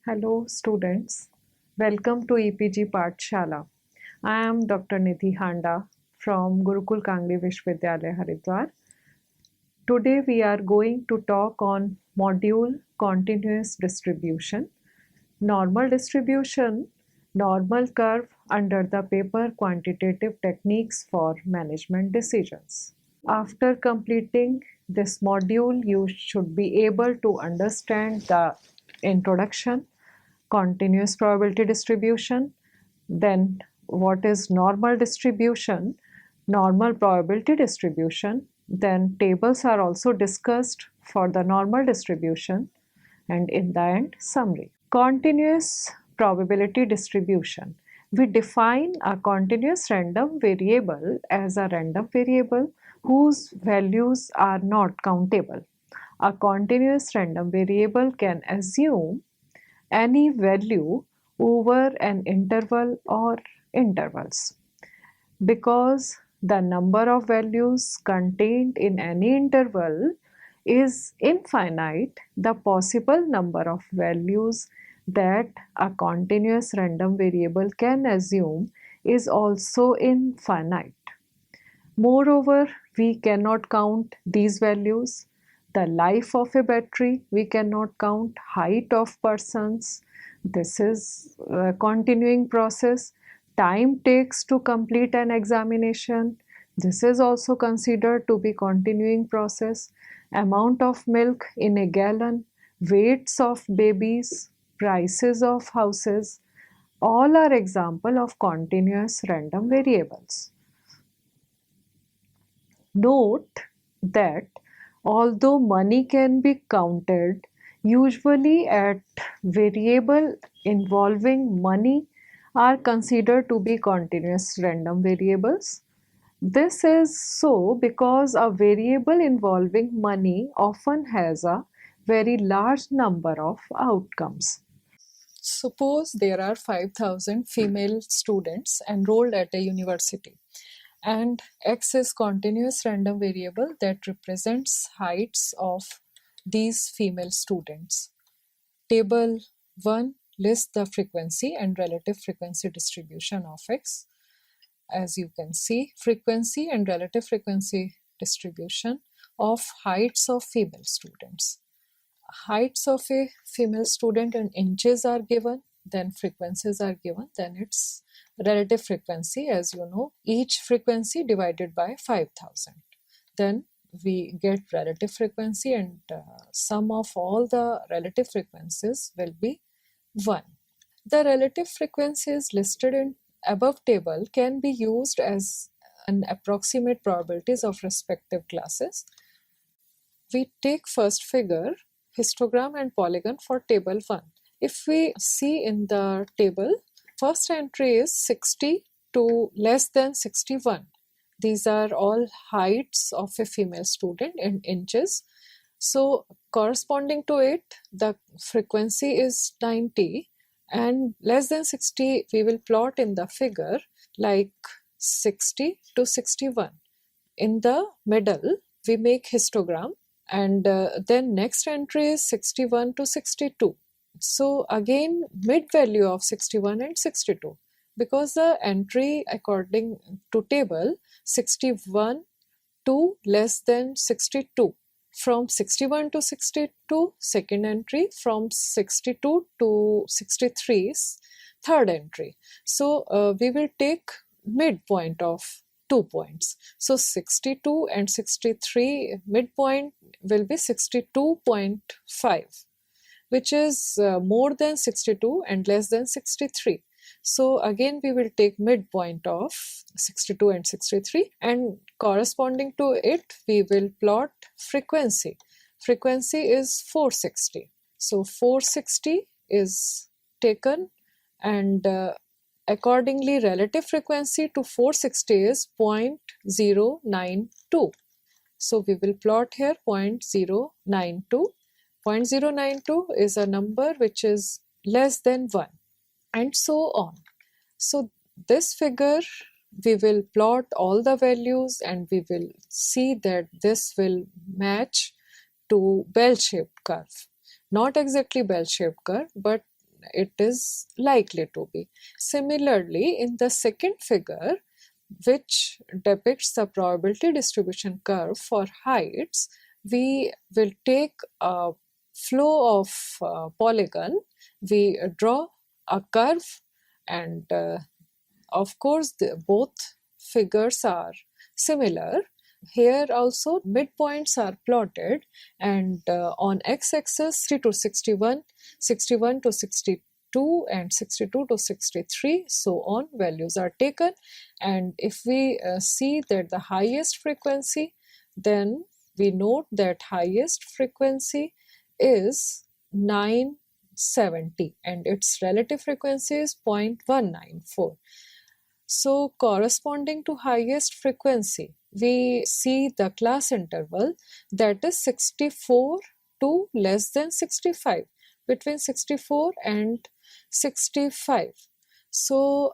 Hello students, welcome to EPG Pathshala. I am Dr. Nidhi Handa from Gurukul Kangli Vishwavidyalaya Haridwar. Today we are going to talk on module continuous distribution, normal distribution, normal curve under the paper quantitative techniques for management decisions. After completing this module, you should be able to understand the introduction, continuous probability distribution, then what is normal distribution, normal probability distribution, then tables are also discussed for the normal distribution, and in the end, summary. Continuous probability distribution. We define a continuous random variable as a random variable whose values are not countable. A continuous random variable can assume any value over an interval or intervals. Because the number of values contained in any interval is infinite, the possible number of values that a continuous random variable can assume is also infinite. Moreover, we cannot count these values. The life of a battery, we cannot count. Height of persons, this is a continuing process. Time takes to complete an examination, this is also considered to be continuing process. Amount of milk in a gallon, weights of babies, prices of houses, all are example of continuous random variables. Note that although money can be counted, usually at variable involving money are considered to be continuous random variables. This is so because a variable involving money often has a very large number of outcomes. Suppose there are 5,000 female students enrolled at a university, and X is continuous random variable that represents heights of these female students. Table 1 lists the frequency and relative frequency distribution of X. As you can see, frequency and relative frequency distribution of heights of female students. Heights of a female student in inches are given, then frequencies are given, then it's relative frequency, as you know, each frequency divided by 5,000. Then we get relative frequency, and sum of all the relative frequencies will be 1. The relative frequencies listed in above table can be used as an approximate probabilities of respective classes. We take first figure, histogram and polygon for table 1. If we see in the table, first entry is 60 to less than 61. These are all heights of a female student in inches. So corresponding to it, the frequency is 90, and less than 60 we will plot in the figure like 60 to 61. In the middle, we make histogram, and then next entry is 61 to 62. So again, mid value of 61 and 62, because the entry according to table 61 to less than 62. From 61 to 62, second entry. From 62 to 63 is third entry. So we will take midpoint of 2 points. So 62 and 63, midpoint will be 62.5, which is more than 62 and less than 63. So again we will take midpoint of 62 and 63, and corresponding to it we will plot frequency. Frequency is 460. So 460 is taken, and accordingly relative frequency to 460 is 0.092. So we will plot here 0.092. 0.092 is a number which is less than 1, and so on. So this figure we will plot all the values, and we will see that this will match to bell-shaped curve. Not exactly bell-shaped curve, but it is likely to be. Similarly, in the second figure, which depicts the probability distribution curve for heights, we will take a flow of polygon, we draw a curve, and of course both figures are similar. Here also midpoints are plotted, and on x-axis 60 to 61, 61 to 62, and 62 to 63, so on, values are taken. And if we see that the highest frequency, then we note that highest frequency is 970 and its relative frequency is 0.194. So corresponding to highest frequency, we see the class interval that is 64 to less than 65, between 64 and 65. So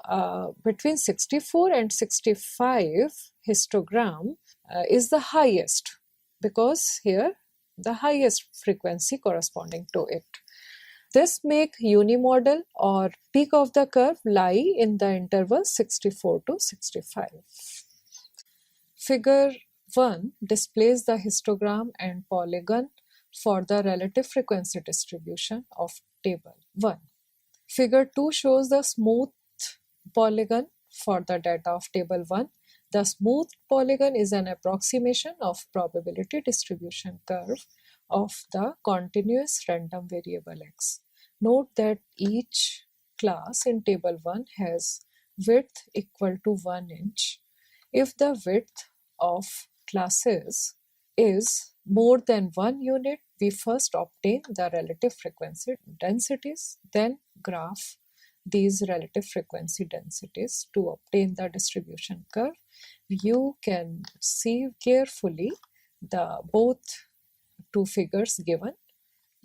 between 64 and 65 histogram is the highest, because here the highest frequency corresponding to it. This make unimodal or peak of the curve lie in the interval 64 to 65. Figure 1 displays the histogram and polygon for the relative frequency distribution of table 1. Figure 2 shows the smooth polygon for the data of table 1. The smooth polygon is an approximation of probability distribution curve of the continuous random variable x. Note that each class in table 1 has width equal to 1 inch. If the width of classes is more than 1 unit, we first obtain the relative frequency densities, then graph these relative frequency densities to obtain the distribution curve. You can see carefully the both two figures given.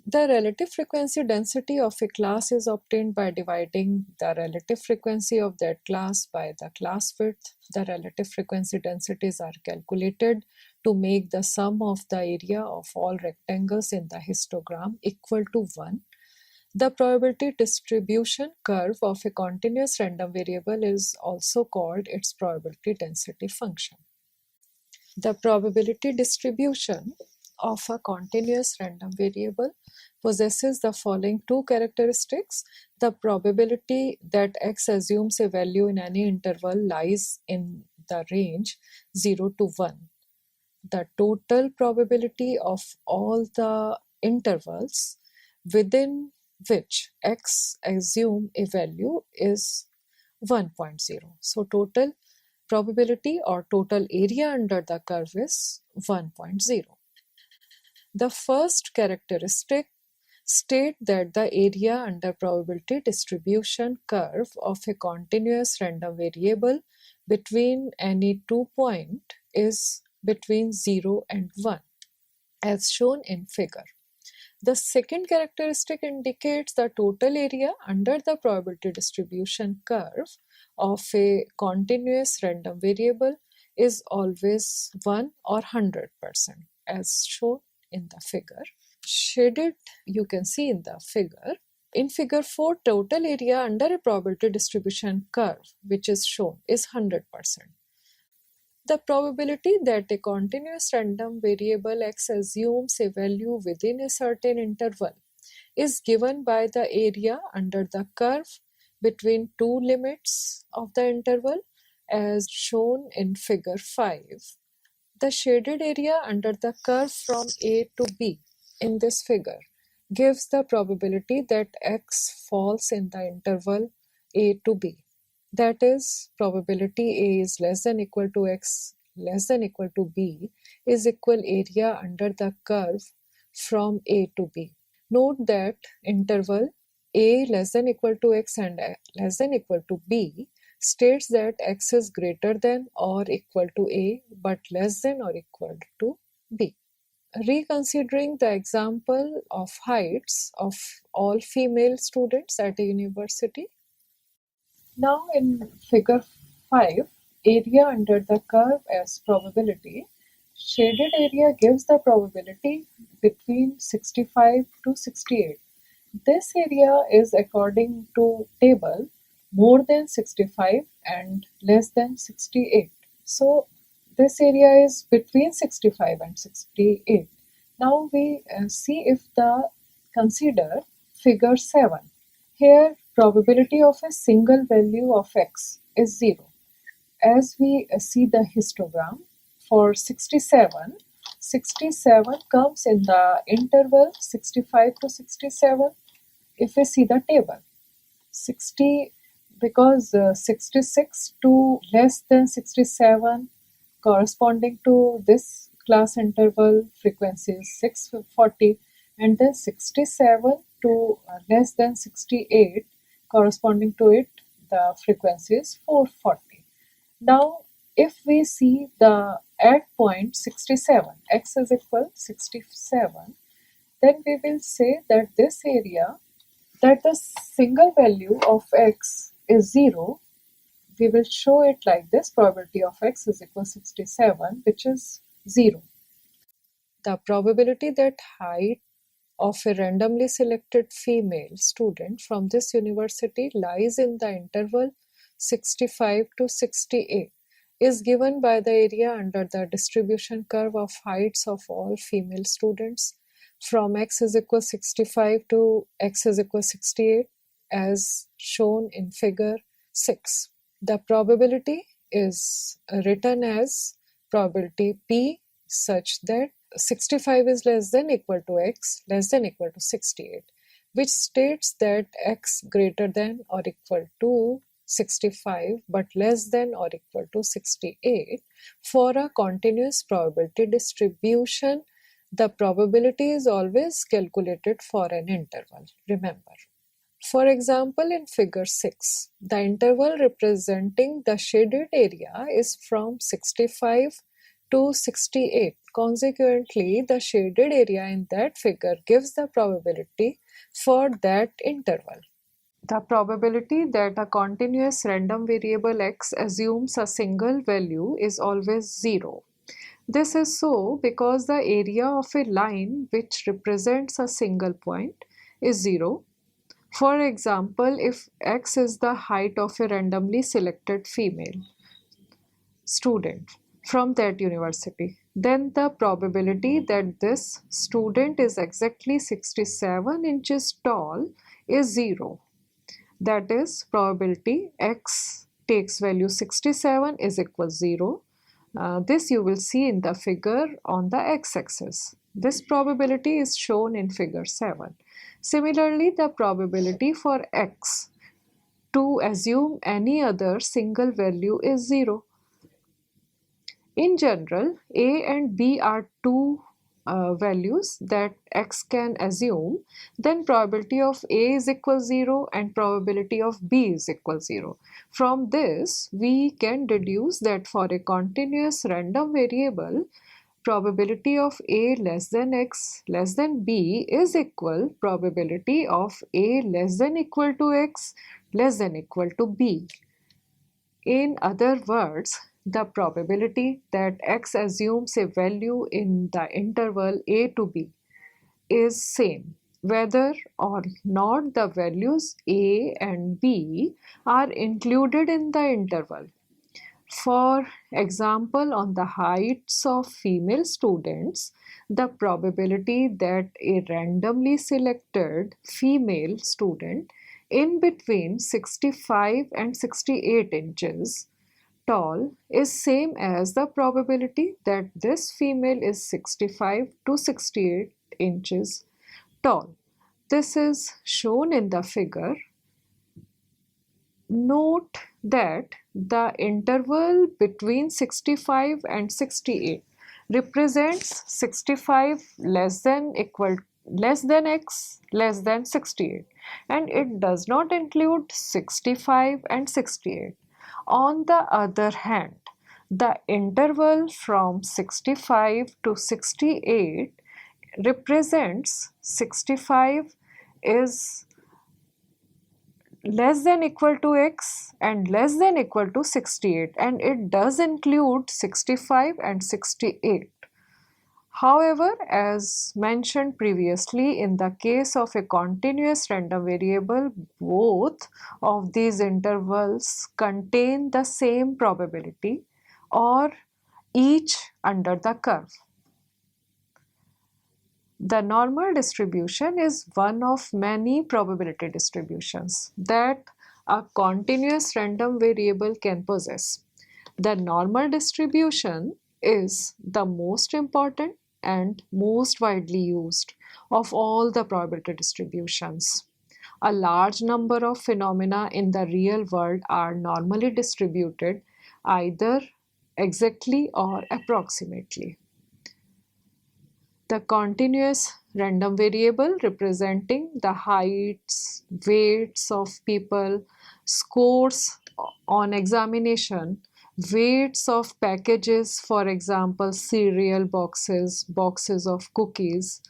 The relative frequency density of a class is obtained by dividing the relative frequency of that class by the class width. The relative frequency densities are calculated to make the sum of the area of all rectangles in the histogram equal to 1. The probability distribution curve of a continuous random variable is also called its probability density function. The probability distribution of a continuous random variable possesses the following two characteristics. The probability that x assumes a value in any interval lies in the range 0 to 1. The total probability of all the intervals within which x assume a value is 1.0. So total probability or total area under the curve is 1.0. The first characteristic state that the area under probability distribution curve of a continuous random variable between any 2 points is between 0 and 1, as shown in figure. The second characteristic indicates the total area under the probability distribution curve of a continuous random variable is always 1 or 100%, as shown in the figure. Shaded, you can see in the figure. In figure 4, total area under a probability distribution curve, which is shown, is 100%. The probability that a continuous random variable x assumes a value within a certain interval is given by the area under the curve between two limits of the interval, as shown in figure 5. The shaded area under the curve from A to B in this figure gives the probability that x falls in the interval A to B. That is, probability A is less than equal to x less than equal to B is equal area under the curve from A to B. Note that interval A less than equal to x and less than equal to B states that x is greater than or equal to A but less than or equal to B. Reconsidering the example of heights of all female students at a university. Now in figure 5, area under the curve as probability. Shaded area gives the probability between 65 to 68. This area is according to table more than 65 and less than 68. So this area is between 65 and 68. Now we see if the consider figure 7. Here probability of a single value of x is 0. As we see the histogram for 67, 67 comes in the interval 65 to 67. If we see the table, 60 because 66 to less than 67 corresponding to this class interval frequency is 640, and then 67 to less than 68 corresponding to it the frequency is 440. Now if we see the at point 67, x is equal 67, then we will say that this area, that the single value of x is 0. We will show it like this: probability of x is equal 67, which is 0. The probability that height of a randomly selected female student from this university lies in the interval 65 to 68 is given by the area under the distribution curve of heights of all female students from x is equal 65 to x is equal 68 as shown in figure 6. The probability is written as probability P such that 65 is less than equal to x less than equal to 68, which states that x greater than or equal to 65 but less than or equal to 68 for a continuous probability distribution. The probability is always calculated for an interval, remember. For example, in figure 6, the interval representing the shaded area is from 65 to 68. Consequently, the shaded area in that figure gives the probability for that interval. The probability that a continuous random variable x assumes a single value is always 0. This is so because the area of a line which represents a single point is 0. For example, if x is the height of a randomly selected female student from that university, then the probability that this student is exactly 67 inches tall is 0. That is, probability x takes value 67 is equal 0. This you will see in the figure on the x-axis. This probability is shown in figure 7. Similarly, the probability for x to assume any other single value is 0. In general, a and b are two values that x can assume, then probability of a is equal 0 and probability of b is equal 0. From this, we can deduce that for a continuous random variable, probability of a less than x less than b is equal probability of a less than equal to x less than equal to b. In other words, the probability that x assumes a value in the interval a to b is same whether or not the values a and b are included in the interval. For example, on the heights of female students, the probability that a randomly selected female student in between 65 and 68 inches tall is same as the probability that this female is 65 to 68 inches tall. This is shown in the figure. Note that the interval between 65 and 68 represents 65 less than x less than 68, and it does not include 65 and 68. On the other hand, the interval from 65 to 68 represents 65 is less than equal to x and less than equal to 68, and it does include 65 and 68. However, as mentioned previously, in the case of a continuous random variable, both of these intervals contain the same probability or each under the curve. The normal distribution is one of many probability distributions that a continuous random variable can possess. The normal distribution is the most important and most widely used of all the probability distributions. A large number of phenomena in the real world are normally distributed either exactly or approximately. The continuous random variable representing the heights, weights of people, scores on examination, weights of packages, for example, cereal boxes, boxes of cookies,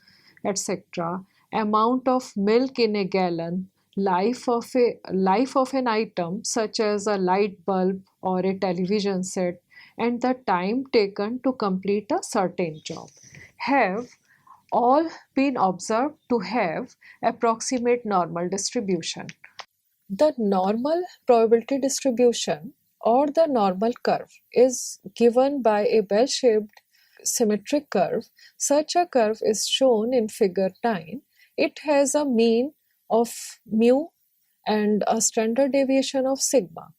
etc., amount of milk in a gallon, life of an item such as a light bulb or a television set, and the time taken to complete a certain job have all been observed to have approximate normal distribution. The normal probability distribution or the normal curve is given by a bell-shaped symmetric curve. Such a curve is shown in figure 9. It has a mean of mu and a standard deviation of sigma.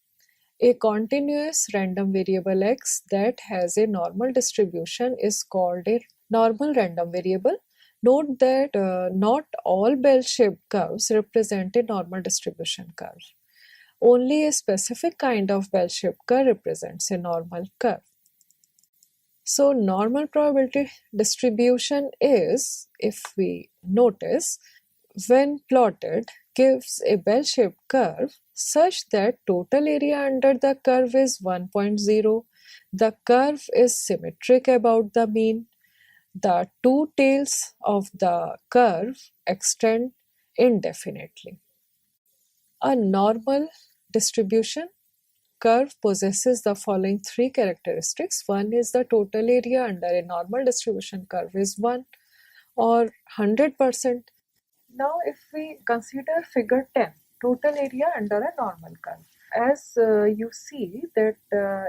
A continuous random variable x that has a normal distribution is called a normal random variable. Note that not all bell-shaped curves represent a normal distribution curve. Only a specific kind of bell-shaped curve represents a normal curve. So normal probability distribution is, if we notice, when plotted, gives a bell-shaped curve such that total area under the curve is 1.0. The curve is symmetric about the mean. The two tails of the curve extend indefinitely. A normal distribution curve possesses the following three characteristics. One is the total area under a normal distribution curve is 1 or 100%. Now, if we consider figure 10, total area under a normal curve, as you see that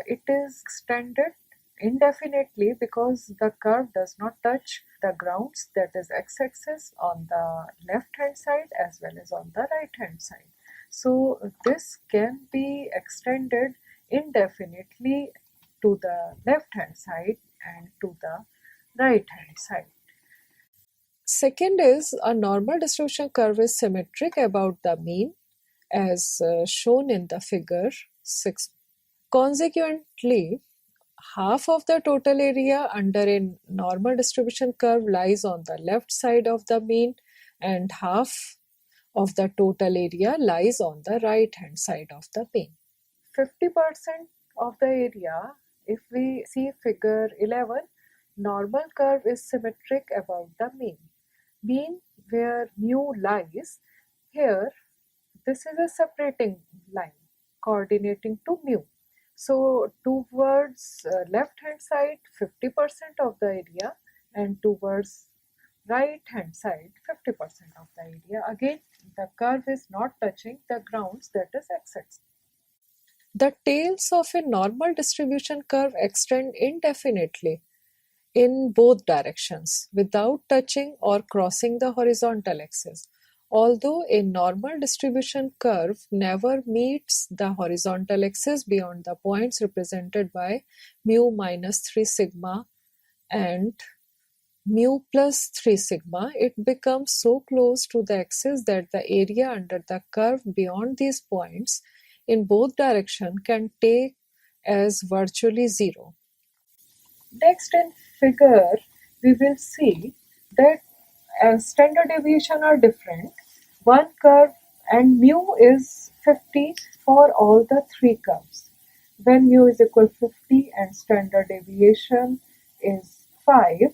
it is extended indefinitely because the curve does not touch the grounds, that is x-axis, on the left hand side as well as on the right hand side. So this can be extended indefinitely to the left hand side and to the right hand side. Second is a normal distribution curve is symmetric about the mean as shown in the figure 6. Consequently, half of the total area under a normal distribution curve lies on the left side of the mean and half of the total area lies on the right hand side of the mean. 50% of the area, if we see figure 11, normal curve is symmetric about the mean. Mean where mu lies, here this is a separating line coordinating to mu. So towards left hand side 50% of the area and towards right hand side 50% of the area. Again, the curve is not touching the grounds, that is x-axis. The tails of a normal distribution curve extend indefinitely in both directions without touching or crossing the horizontal axis. Although a normal distribution curve never meets the horizontal axis beyond the points represented by mu minus 3 sigma and mu plus 3 sigma, it becomes so close to the axis that the area under the curve beyond these points in both directions can take as virtually zero. Next, in figure, we will see that standard deviation are different. One curve and mu is 50 for all the three curves. When mu is equal to 50 and standard deviation is 5,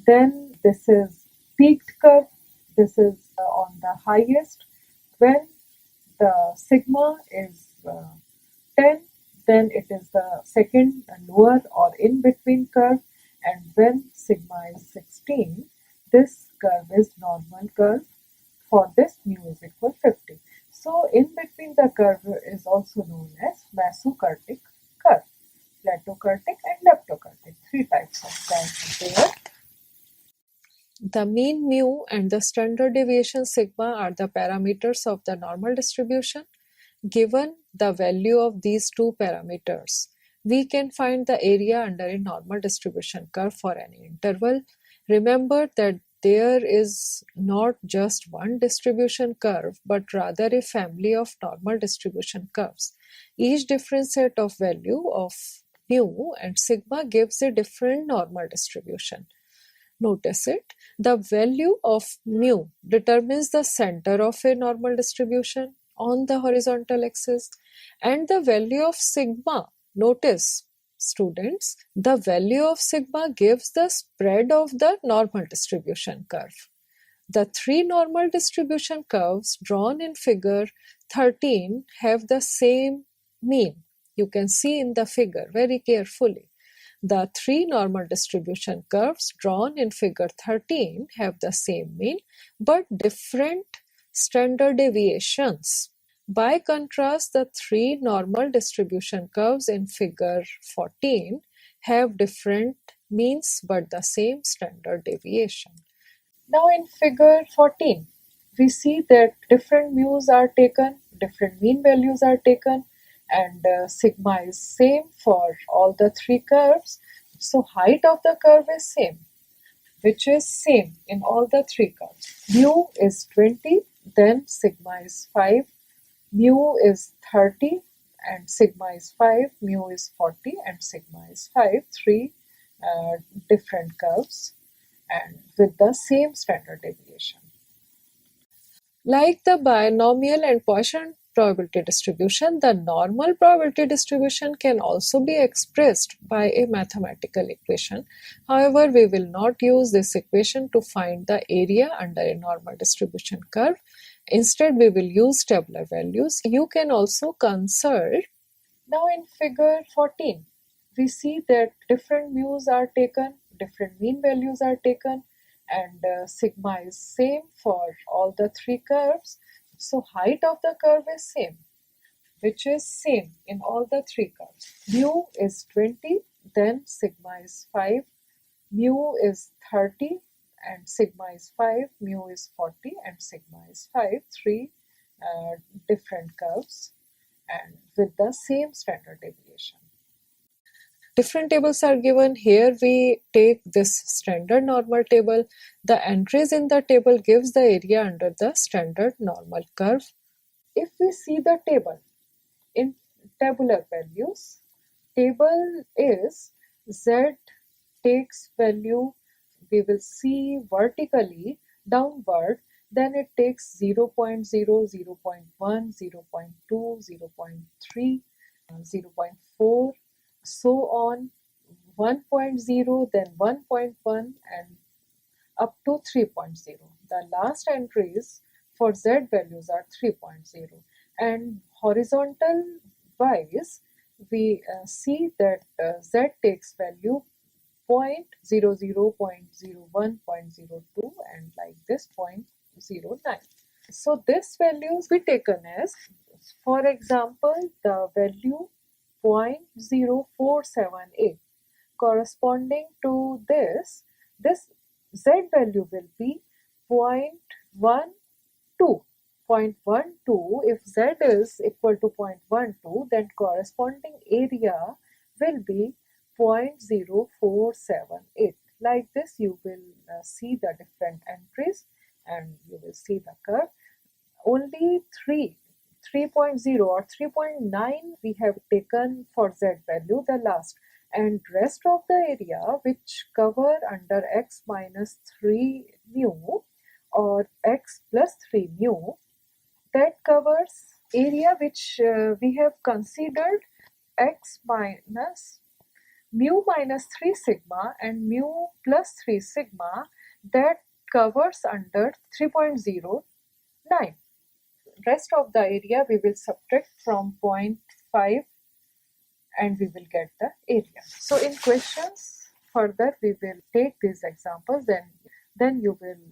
then this is peaked curve, this is on the highest. When the sigma is 10, then it is the second lower or in between curve, and when sigma is 16, this curve is normal curve. For this, mu is equal 50. So in between the curve is also known as mesokurtic curve. Platokurtic and leptokurtic, three types of curves there. The mean mu and the standard deviation sigma are the parameters of the normal distribution. Given the value of these two parameters, we can find the area under a normal distribution curve for any interval. Remember that there is not just one distribution curve, but rather a family of normal distribution curves. Each different set of value of mu and sigma gives a different normal distribution. Notice it. The value of mu determines the center of a normal distribution on the horizontal axis, and the value of sigma, notice students, the value of sigma gives the spread of the normal distribution curve. The three normal distribution curves drawn in figure 13 have the same mean. You can see in the figure very carefully. The three normal distribution curves drawn in figure 13 have the same mean but different standard deviations. By contrast, the three normal distribution curves in figure 14 have different means but the same standard deviation. Now in figure 14, we see that different mu's are taken, different mean values are taken, and sigma is same for all the three curves. So height of the curve is same, which is same in all the three curves. Mu is 20, then sigma is 5, mu is 30, and sigma is 5, mu is 40, and sigma is 5, three different curves and with the same standard deviation. Like the binomial and Poisson probability distribution, the normal probability distribution can also be expressed by a mathematical equation. However, we will not use this equation to find the area under a normal distribution curve. Instead, we will use tabular values. You can also consult. Now in figure 14, we see that different mu's are taken, different mean values are taken, and sigma is same for all the three curves. So height of the curve is same, which is same in all the three curves. Mu is 20, then sigma is 5, mu is 30, and sigma is 5, mu is 40, and sigma is 5, three different curves and with the same standard deviation. Different tables are given. Here we take this standard normal table. The entries in the table gives the area under the standard normal curve. If we see the table in tabular values, table is Z takes value, we will see vertically downward, then it takes 0, 0.0, 0, 0.1, 0, 0.2, 0, 0.3, 0, 0.4, so on, 1.0, then 1.1 and up to 3.0. The last entries for Z values are 3.0, and horizontal wise we see that Z takes value 0.00, 0.01, 0.02 and like this 0.09. So this values be taken as, for example, the value 0.0478 corresponding to this Z value will be 0.12. 0.12, if Z is equal to 0.12, then corresponding area will be 0.0478. Like this you will see the different entries and you will see the curve. Only 3.0 or 3.9 we have taken for Z value, the last, and rest of the area which cover under x minus 3 mu or x plus 3 mu, that covers area which we have considered x minus mu minus 3 sigma and mu plus 3 sigma, that covers under 3.09. Rest of the area we will subtract from 0.5 and we will get the area. So in questions further we will take these examples, then you will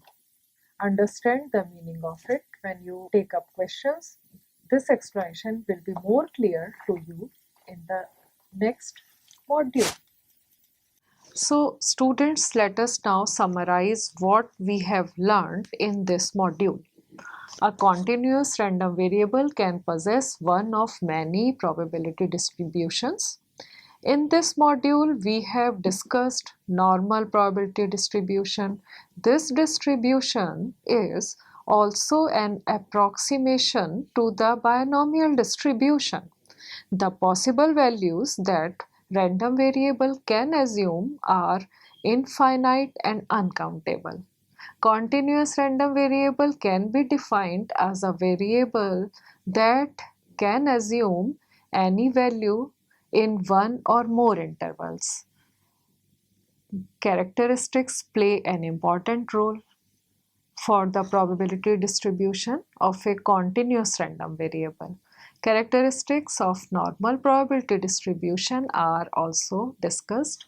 understand the meaning of it when you take up questions. This explanation will be more clear to you in the next module. So, students, let us now summarize what we have learned in this module. A continuous random variable can possess one of many probability distributions. In this module, we have discussed normal probability distribution. This distribution is also an approximation to the binomial distribution. The possible values that random variable can assume are infinite and uncountable. Continuous random variable can be defined as a variable that can assume any value in one or more intervals. Characteristics play an important role for the probability distribution of a continuous random variable. Characteristics of normal probability distribution are also discussed.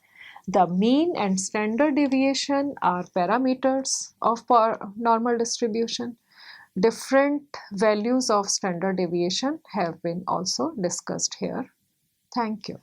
The mean and standard deviation are parameters of normal distribution. Different values of standard deviation have been also discussed here. Thank you.